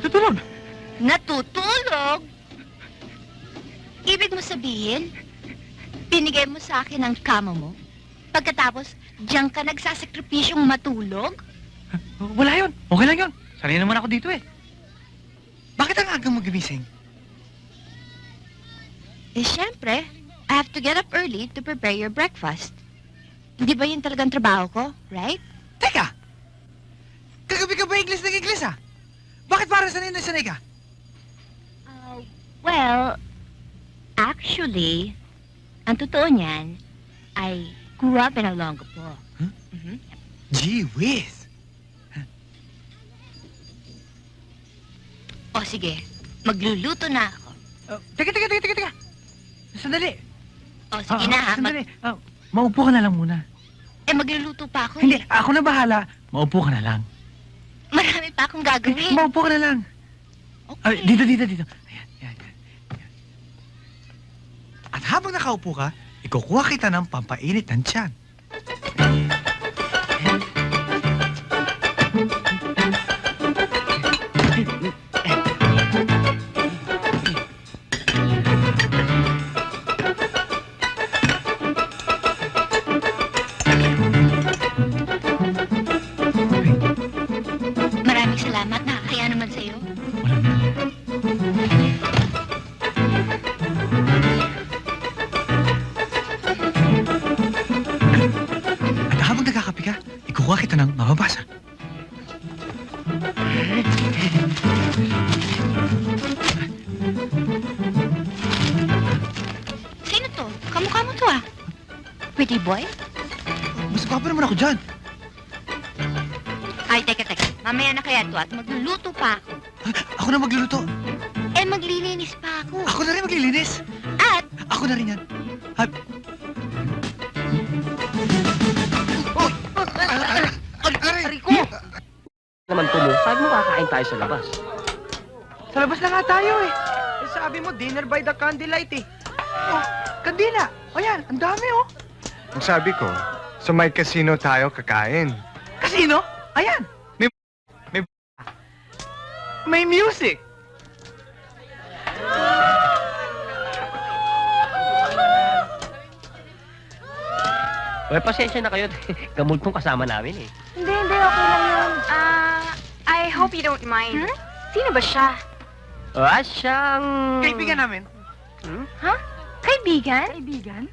Natutulog. Natutulog? Ibig mo sabihin, binigay mo sa akin ang kama mo, pagkatapos diyan ka nagsasakripisyong matulog? Wala yun. Okay lang yun. Sanay naman ako dito eh. Bakit ang agang magising? Eh, syempre, I have to get up early to prepare your breakfast. Hindi ba yun talagang trabaho ko, right? Teka! Kagabi ka ba English ah? Bakit parang sanay na sanay ka? Well, actually, ang totoo niyan, I grew up in Olongapo. Huh? Mhm. Gee whiz! O sige, magluluto na ako. Teka. Sandali. O sige na ha, Sandali. Maupo ka na lang muna. magluluto pa ako Hindi, eh. ako na bahala. Maupo ka na lang. Marami pa akong gagawin. Maupo ka na lang. Okay. Dito. Ayan. At habang nakaupo ka, ikukuha kita ng pampainit ng tiyan. Maraming salamat, nakakaya naman sa'yo. Walang yan. At habang nagkakape ka, ikukuha kita ng mababasa. Sino to? Kamukha mo to ah. Pretty boy? Mas gwapa naman ako dyan. Ay, teka. Mamaya na kaya to at magluluto pa ako. Ako na magluluto. Eh, maglilinis pa ako. Ako na rin maglilinis. At, Ako na rin yan. Aray! Rico! Naman to mo, sabi mo kakain tayo sa labas. Sa labas na nga tayo eh. Sabi mo, dinner by the candlelight eh. Oh, kandila. O yan, ang dami oh. Ang sabi ko, sa may casino tayo kakain. Casino? Ayan. May music. Well, pasensya na kayo. Gamultong kasama namin eh. Hindi, okay lang yun. I hope you don't mind. Sino ba siya? Siyang... Kaibigan namin. Kaibigan? Kaibigan?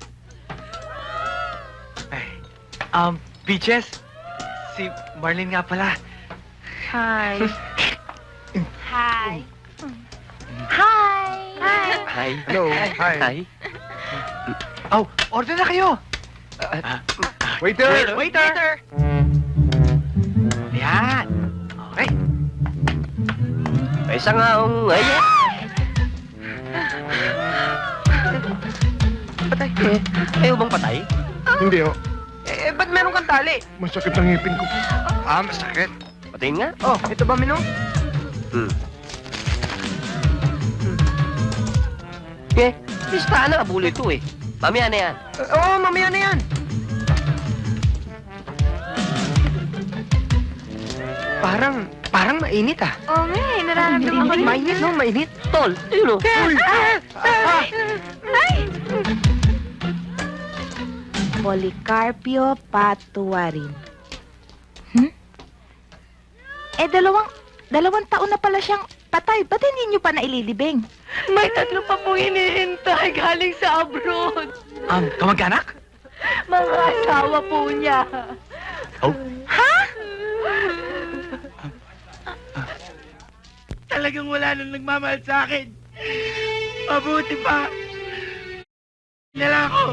Peaches. Si Marlene nga pala. Hi. Hi. Hi. Hi. Hi. Hello, hi. Hi. Oh, order na kayo. Waiter! Waiter! Yan. Okay. Isa nga ang... Ayan. Patay. Ayaw bang patay? Hindi oh, Ba't meron kang tali? masakit ang ngipin ko. Masakit. Patayin nga. Oh, ito ba minum? Listahan na abulo ito eh. Mamaya na yan. Oo, mamaya na yan. Parang mainit ah. Oo nga eh, nararamdaman ko yun. Mainit no, mainit. Tol, yun o. Policarpio Patuarin. Dalawang taon na pala siyang patay. Ba't hindi niyo pa naililibing? May tatlo pa pong hinihintay galing sa abroad. Kamag-anak? Mga asawa po niya. Talagang wala nang nagmamahal sa akin. Mabuti pa. Nila ako.